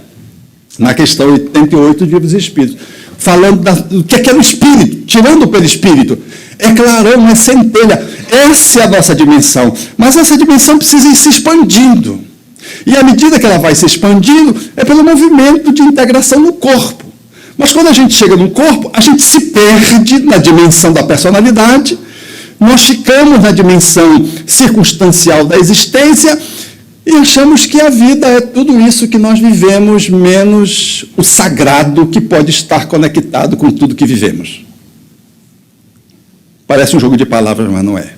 na questão 88 de Livros Espíritos, falando do que é o espírito, tirando pelo espírito. É clarão, é centelha. Essa é a nossa dimensão. Mas essa dimensão precisa ir se expandindo. E à medida que ela vai se expandindo, é pelo movimento de integração no corpo. Mas quando a gente chega no corpo, a gente se perde na dimensão da personalidade, nós ficamos na dimensão circunstancial da existência e achamos que a vida é tudo isso que nós vivemos, menos o sagrado que pode estar conectado com tudo que vivemos. Parece um jogo de palavras, mas não é.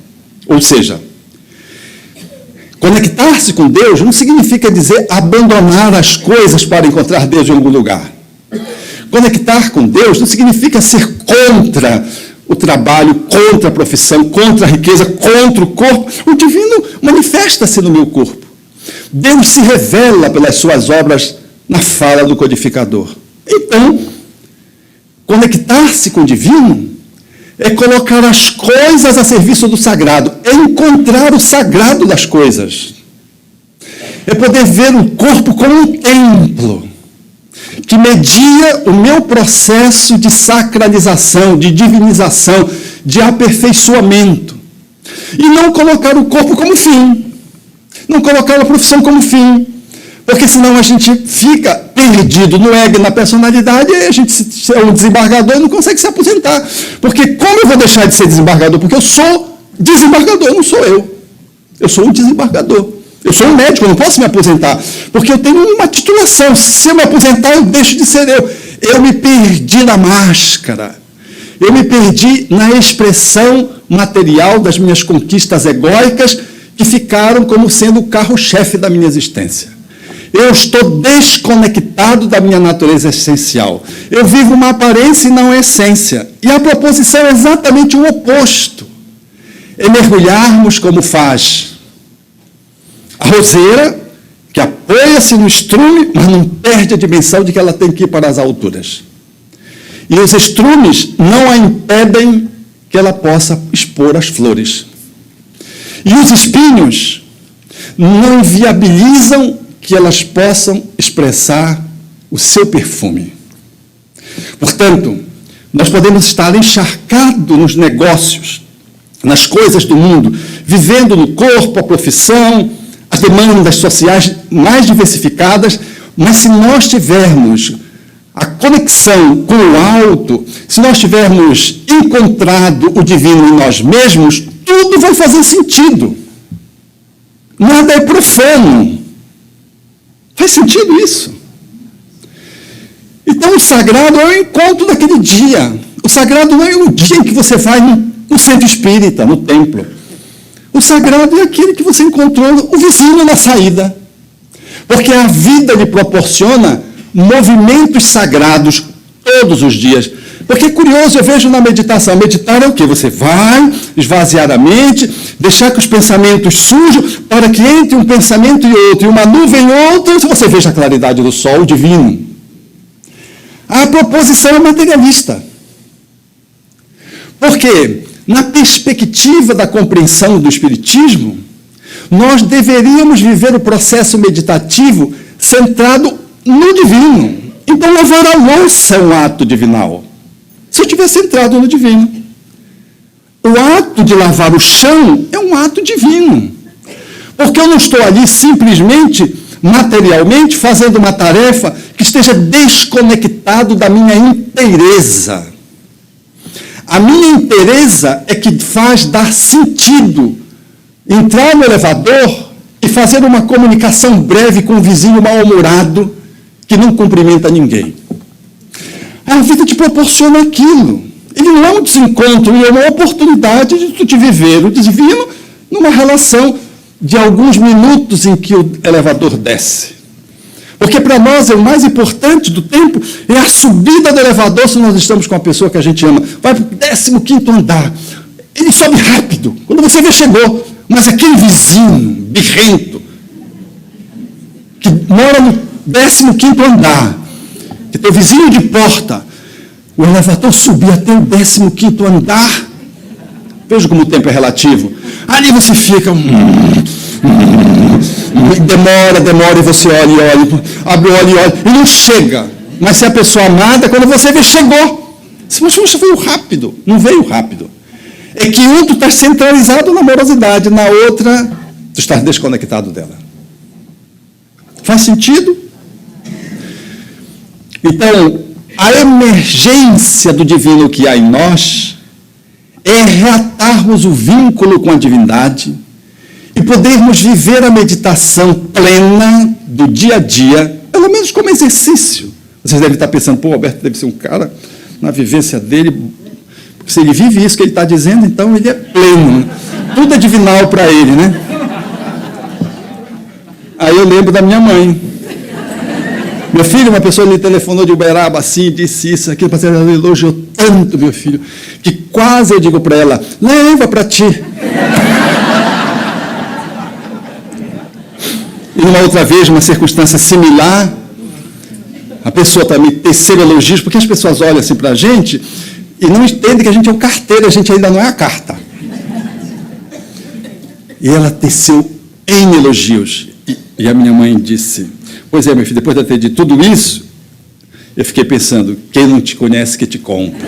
Ou seja, conectar-se com Deus não significa dizer abandonar as coisas para encontrar Deus em algum lugar. Conectar com Deus não significa ser contra o trabalho, contra a profissão, contra a riqueza, contra o corpo. O divino manifesta-se no meu corpo. Deus se revela pelas suas obras na fala do codificador. Então, conectar-se com o divino é colocar as coisas a serviço do sagrado, é encontrar o sagrado das coisas. É poder ver o corpo como um templo, que media o meu processo de sacralização, de divinização, de aperfeiçoamento. E não colocar o corpo como fim. Não colocar a profissão como fim. Porque senão a gente fica perdido no ego e na personalidade e a gente é um desembargador e não consegue se aposentar. Porque como eu vou deixar de ser desembargador? Porque eu sou desembargador, não sou eu. Eu sou um desembargador. Eu sou um médico, eu não posso me aposentar. Porque eu tenho uma titulação. Se eu me aposentar, eu deixo de ser eu. Eu me perdi na máscara. Eu me perdi na expressão material das minhas conquistas egóicas que ficaram como sendo o carro-chefe da minha existência. Eu estou desconectado da minha natureza essencial. Eu vivo uma aparência e não uma essência. E a proposição é exatamente o oposto. É mergulharmos como faz a roseira, que apoia-se no estrume, mas não perde a dimensão de que ela tem que ir para as alturas. E os estrumes não a impedem que ela possa expor as flores. E os espinhos não viabilizam que elas possam expressar o seu perfume. Portanto, nós podemos estar encharcados nos negócios, nas coisas do mundo, vivendo no corpo, a profissão, as demandas sociais mais diversificadas, mas se nós tivermos a conexão com o alto, se nós tivermos encontrado o divino em nós mesmos, tudo vai fazer sentido. Nada é profano. Faz sentido isso? Então, o sagrado é o encontro daquele dia. O sagrado não é o dia em que você vai no centro espírita, no templo. O sagrado é aquele que você encontrou o vizinho na saída. Porque a vida lhe proporciona movimentos sagrados todos os dias. Porque é curioso, eu vejo na meditação, meditar é o quê? Você vai esvaziar a mente, deixar que os pensamentos surjam, para que entre um pensamento e outro, e uma nuvem e outra, você veja a claridade do sol divino. A proposição é materialista. Porque, na perspectiva da compreensão do Espiritismo, nós deveríamos viver o processo meditativo centrado no divino. Então, lavar a louça é um ato divinal. Se eu estiver centrado no divino. O ato de lavar o chão é um ato divino. Porque eu não estou ali simplesmente, materialmente, fazendo uma tarefa que esteja desconectado da minha inteireza. A minha inteireza é que faz dar sentido. Entrar no elevador e fazer uma comunicação breve com um vizinho mal-humorado que não cumprimenta ninguém. A vida te proporciona aquilo. Ele não é um desencontro, ele é uma oportunidade de tu te viver o divino numa relação de alguns minutos em que o elevador desce. Porque para nós o mais importante do tempo é a subida do elevador se nós estamos com a pessoa que a gente ama. Vai para o 15º andar. Ele sobe rápido. Quando você vê, chegou. Mas aquele vizinho birrento que mora no 15º andar, que teu vizinho de porta, o elevador subir até o 15º andar, veja como o tempo é relativo. Ali você fica, demora, e você olha, abre o olho e olha, e não chega. Mas se a pessoa amada, quando você vê, chegou. Você veio rápido, não veio rápido. É que um tu está centralizado na amorosidade, na outra tu estás desconectado dela. Faz sentido? Então, a emergência do divino que há em nós é reatarmos o vínculo com a divindade e podermos viver a meditação plena do dia a dia, pelo menos como exercício. Vocês devem estar pensando, pô, Alberto deve ser um cara, na vivência dele, se ele vive isso que ele está dizendo, então ele é pleno. Né? Tudo é divinal para ele, né? Aí eu lembro da minha mãe. Meu filho, uma pessoa me telefonou de Uberaba assim, disse isso, aquilo, ela elogiou tanto meu filho, que quase eu digo para ela, leva para ti. E numa outra vez, uma circunstância similar, a pessoa também teceu elogios, porque as pessoas olham assim para a gente e não entendem que a gente é um carteiro, a gente ainda não é a carta. E ela teceu em elogios. E a minha mãe disse, pois é, meu filho, depois de eu ter dito tudo isso, eu fiquei pensando, quem não te conhece que te compra.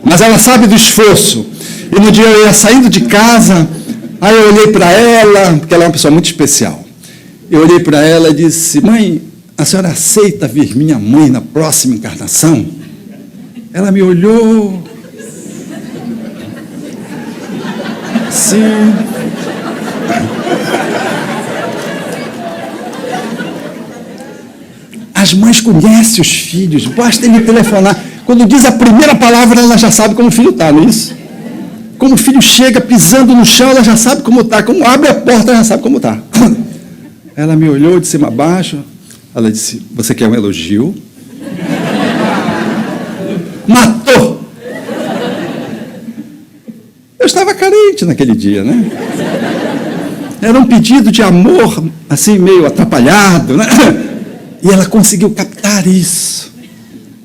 Mas ela sabe do esforço. E no dia eu ia saindo de casa, aí eu olhei para ela, porque ela é uma pessoa muito especial. Eu olhei para ela e disse, mãe, a senhora aceita vir minha mãe na próxima encarnação? Ela me olhou. Sim. As mães conhecem os filhos, basta ele telefonar. Quando diz a primeira palavra, ela já sabe como o filho está, não é isso? Como o filho chega pisando no chão, ela já sabe como está. Como abre a porta, ela já sabe como está. Ela me olhou de cima a baixo. Ela disse, você quer um elogio? Matou! Eu estava carente naquele dia, né? Era um pedido de amor, assim, meio atrapalhado, né? E ela conseguiu captar isso.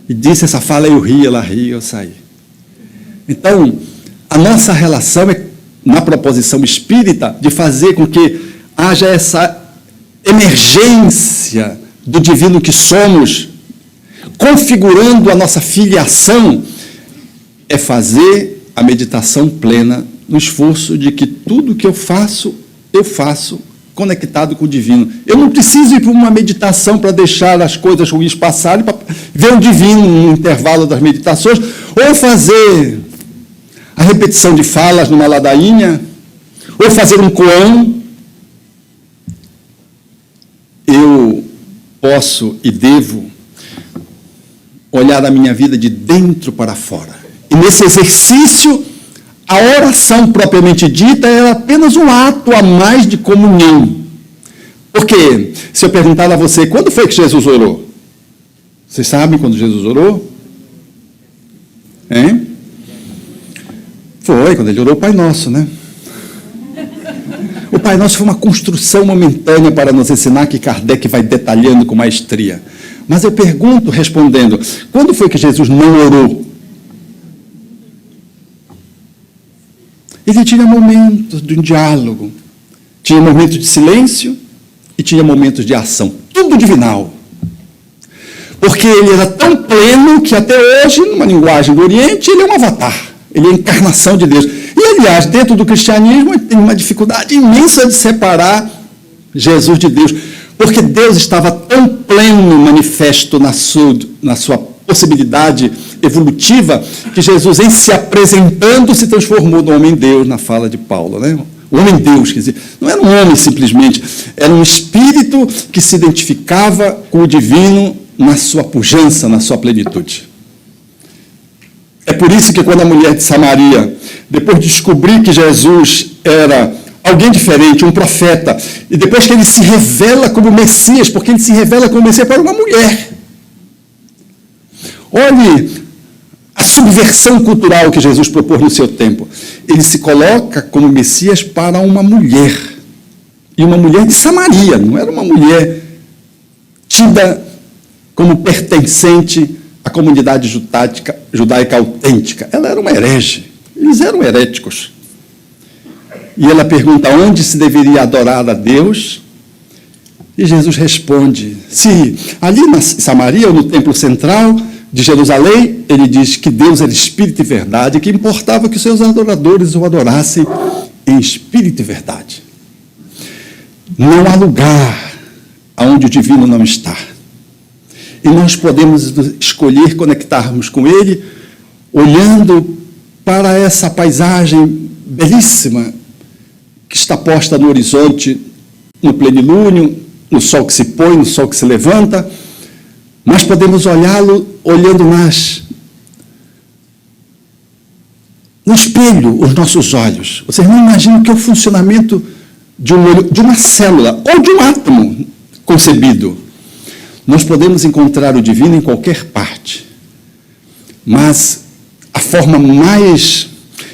E disse essa fala, eu ri, ela ri, eu saí. Então, a nossa relação é, na proposição espírita, de fazer com que haja essa emergência do divino que somos, configurando a nossa filiação, é fazer a meditação plena no esforço de que tudo que eu faço conectado com o divino. Eu não preciso ir para uma meditação para deixar as coisas ruins passarem, para ver o divino no intervalo das meditações, ou fazer a repetição de falas numa ladainha, ou fazer um koan, eu posso e devo olhar a minha vida de dentro para fora. E nesse exercício, a oração propriamente dita é apenas um ato a mais de comunhão. Porque, se eu perguntar a você, quando foi que Jesus orou? Vocês sabem quando Jesus orou? Hein? Foi, quando ele orou o Pai Nosso, né? O Pai Nosso foi uma construção momentânea para nos ensinar, que Kardec vai detalhando com maestria. Mas eu pergunto, respondendo, quando foi que Jesus não orou? Ele tinha momentos de um diálogo, tinha momentos de silêncio e tinha momentos de ação, tudo divinal. Porque ele era tão pleno que até hoje, numa linguagem do Oriente, ele é um avatar, ele é a encarnação de Deus. E, aliás, dentro do cristianismo, tem uma dificuldade imensa de separar Jesus de Deus, porque Deus estava tão pleno, manifesto na sua possibilidade evolutiva, que Jesus, em se apresentando, se transformou no homem-Deus, na fala de Paulo, né? O homem-Deus, quer dizer, não era um homem simplesmente, era um espírito que se identificava com o divino na sua pujança, na sua plenitude. É por isso que quando a mulher de Samaria, depois de descobrir que Jesus era alguém diferente, um profeta, e depois que ele se revela como Messias, porque ele se revela como Messias para uma mulher. Olhe a subversão cultural que Jesus propôs no seu tempo. Ele se coloca como Messias para uma mulher. E uma mulher de Samaria, não era uma mulher tida como pertencente à comunidade judaica autêntica. Ela era uma herege. Eles eram heréticos. E ela pergunta onde se deveria adorar a Deus. E Jesus responde, se ali na Samaria, ou no templo central de Jerusalém, ele diz que Deus era espírito e verdade, que importava que seus adoradores o adorassem em espírito e verdade. Não há lugar onde o divino não está. E nós podemos escolher conectarmos com ele, olhando para essa paisagem belíssima que está posta no horizonte, no plenilúnio, no sol que se põe, no sol que se levanta, mas podemos olhá-lo olhando no espelho, os nossos olhos. Vocês não imaginam o que é o funcionamento de um olho, de uma célula ou de um átomo concebido. Nós podemos encontrar o divino em qualquer parte, mas a forma mais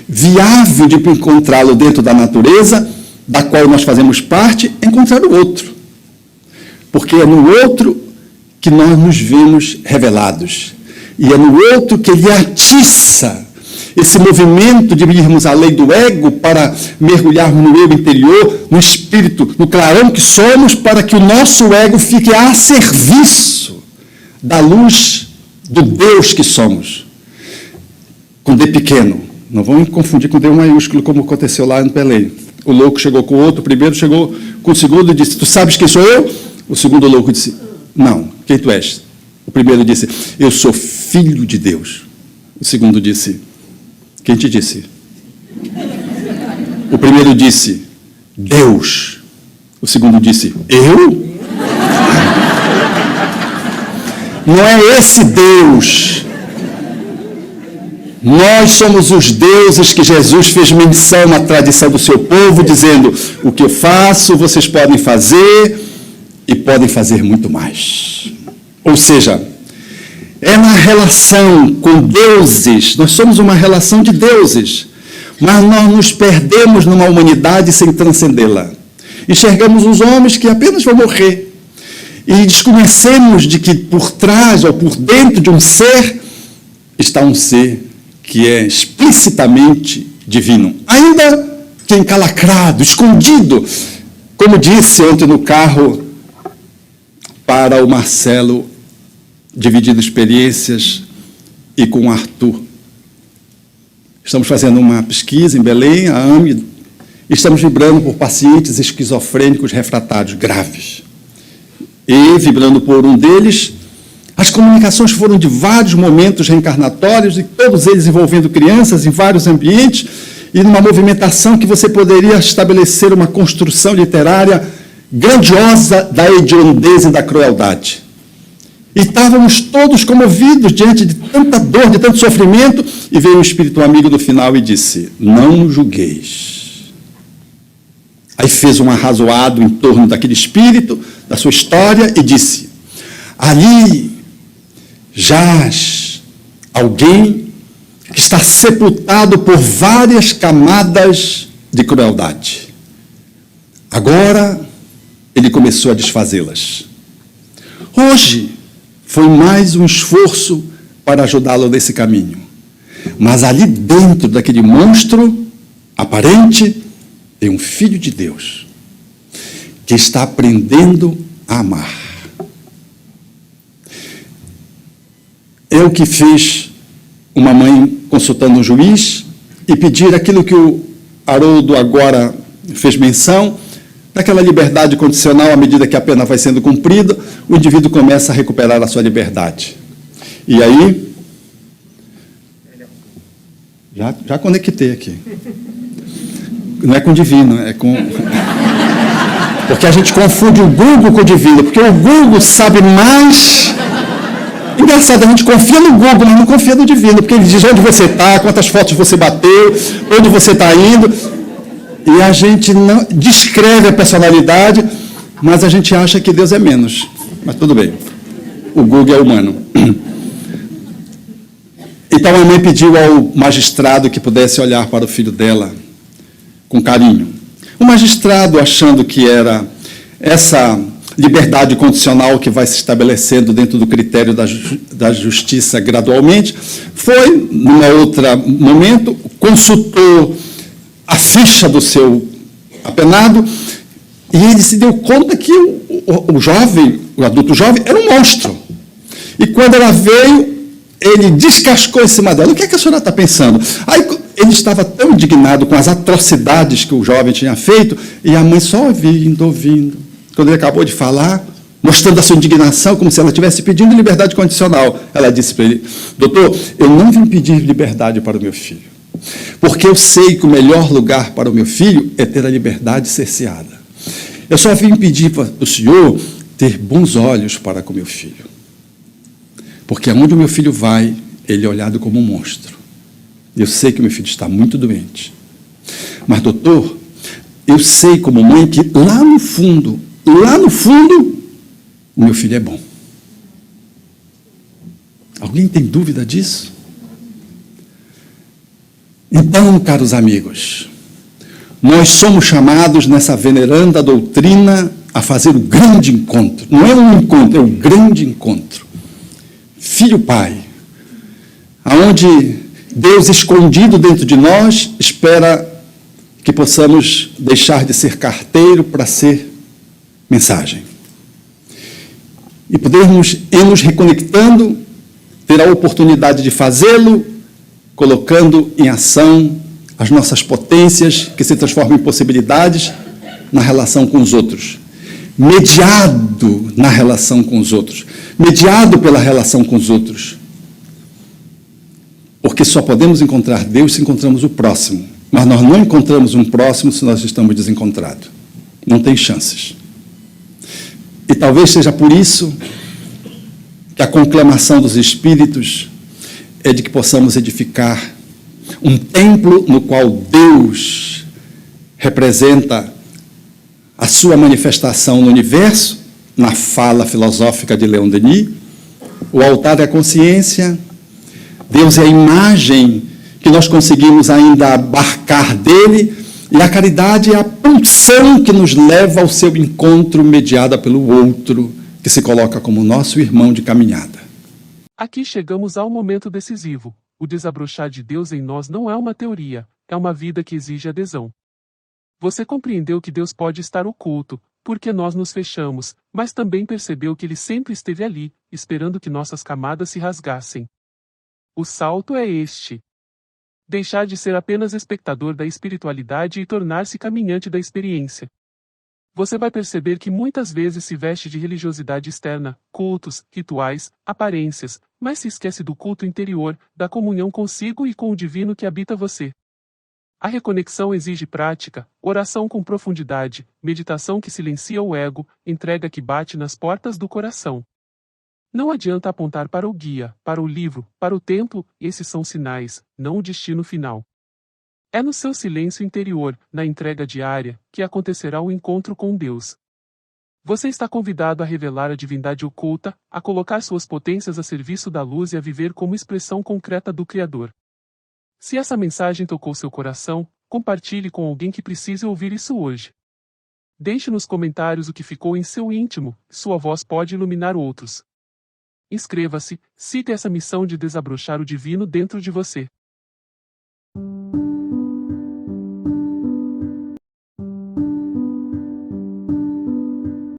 viável de encontrá-lo dentro da natureza, da qual nós fazemos parte, é encontrar o outro. Porque é no outro que nós nos vemos revelados. E é no outro que ele atiça esse movimento de irmos além do ego para mergulharmos no eu interior, no espírito, no clarão que somos, para que o nosso ego fique a serviço da luz do Deus que somos. Com D pequeno. Não vamos confundir com D maiúsculo, como aconteceu lá no Belém. O louco chegou com o outro, o primeiro chegou com o segundo e disse, tu sabes quem sou eu? O segundo louco disse, não, quem tu és? O primeiro disse, eu sou filho de Deus. O segundo disse, quem te disse? O primeiro disse, Deus. O segundo disse, eu? Não é esse Deus. Nós somos os deuses que Jesus fez menção na tradição do seu povo, dizendo, o que eu faço, vocês podem fazer e podem fazer muito mais. Ou seja, é na relação com deuses, nós somos uma relação de deuses, mas nós nos perdemos numa humanidade sem transcendê-la. Enxergamos os homens que apenas vão morrer e desconhecemos de que por trás ou por dentro de um ser está um ser que é explicitamente divino, ainda que encalacrado, escondido, como disse ontem no carro para o Marcelo, dividindo experiências, e com o Arthur. Estamos fazendo uma pesquisa em Belém, a AME, e estamos vibrando por pacientes esquizofrênicos refratários graves. E, vibrando por um deles, as comunicações foram de vários momentos reencarnatórios, e todos eles envolvendo crianças em vários ambientes, e numa movimentação que você poderia estabelecer uma construção literária grandiosa da hediondez e da crueldade. E estávamos todos comovidos diante de tanta dor, de tanto sofrimento, e veio um espírito amigo no final e disse: não julgueis. Aí fez um arrazoado em torno daquele espírito, da sua história, e disse: ali jaz alguém que está sepultado por várias camadas de crueldade. Agora ele começou a desfazê-las. Hoje foi mais um esforço para ajudá-lo nesse caminho. Mas ali dentro daquele monstro aparente tem um filho de Deus que está aprendendo a amar. É o que fez uma mãe consultando um juiz e pedir aquilo que o Haroldo agora fez menção, daquela liberdade condicional. À medida que a pena vai sendo cumprida, o indivíduo começa a recuperar a sua liberdade. E aí, já conectei aqui. Não é com o divino, é com... Porque a gente confunde o Google com o divino, porque o Google sabe mais... Engraçado, a gente confia no Google, mas não confia no divino, porque ele diz onde você está, quantas fotos você bateu, onde você está indo, e a gente não descreve a personalidade, mas a gente acha que Deus é menos. Mas tudo bem, o Google é humano. Então a mãe pediu ao magistrado que pudesse olhar para o filho dela com carinho. O magistrado, achando que era essa liberdade condicional que vai se estabelecendo dentro do critério da justiça gradualmente, foi, num outro momento, consultou a ficha do seu apenado e ele se deu conta que o jovem, o adulto jovem, era um monstro. E quando ela veio, ele descascou em cima dela. O que é que a senhora está pensando? Aí ele estava tão indignado com as atrocidades que o jovem tinha feito, e a mãe só ouvindo. Quando ele acabou de falar, mostrando a sua indignação, como se ela estivesse pedindo liberdade condicional, ela disse para ele: doutor, eu não vim pedir liberdade para o meu filho, porque eu sei que o melhor lugar para o meu filho é ter a liberdade cerceada. Eu só vim pedir para o senhor ter bons olhos para com o meu filho, porque aonde o meu filho vai, ele é olhado como um monstro. Eu sei que o meu filho está muito doente, mas doutor, eu sei como mãe que lá no fundo, o meu filho é bom. Alguém tem dúvida disso? Então, caros amigos, nós somos chamados nessa veneranda doutrina a fazer o grande encontro. Não é um encontro, é o grande encontro. Filho-pai, aonde Deus, escondido dentro de nós, espera que possamos deixar de ser carteiro para ser mensagem. E podermos ir nos reconectando, ter a oportunidade de fazê-lo, colocando em ação as nossas potências, que se transformam em possibilidades na relação com os outros. Mediado na relação com os outros. Mediado pela relação com os outros. Porque só podemos encontrar Deus se encontramos o próximo. Mas nós não encontramos um próximo se nós estamos desencontrados. Não tem chances. E talvez seja por isso que a conclamação dos Espíritos é de que possamos edificar um templo no qual Deus representa a sua manifestação no universo, na fala filosófica de Leon Denis. O altar é a consciência, Deus é a imagem que nós conseguimos ainda abarcar dele, e a caridade é a pulsão que nos leva ao seu encontro, mediada pelo outro, que se coloca como nosso irmão de caminhada. Aqui chegamos ao momento decisivo. O desabrochar de Deus em nós não é uma teoria, é uma vida que exige adesão. Você compreendeu que Deus pode estar oculto, porque nós nos fechamos, mas também percebeu que Ele sempre esteve ali, esperando que nossas camadas se rasgassem. O salto é este. Deixar de ser apenas espectador da espiritualidade e tornar-se caminhante da experiência. Você vai perceber que muitas vezes se veste de religiosidade externa, cultos, rituais, aparências, mas se esquece do culto interior, da comunhão consigo e com o divino que habita você. A reconexão exige prática, oração com profundidade, meditação que silencia o ego, entrega que bate nas portas do coração. Não adianta apontar para o guia, para o livro, para o templo, esses são sinais, não o destino final. É no seu silêncio interior, na entrega diária, que acontecerá o encontro com Deus. Você está convidado a revelar a divindade oculta, a colocar suas potências a serviço da luz e a viver como expressão concreta do Criador. Se essa mensagem tocou seu coração, compartilhe com alguém que precise ouvir isso hoje. Deixe nos comentários o que ficou em seu íntimo, sua voz pode iluminar outros. Inscreva-se, siga essa missão de desabrochar o divino dentro de você.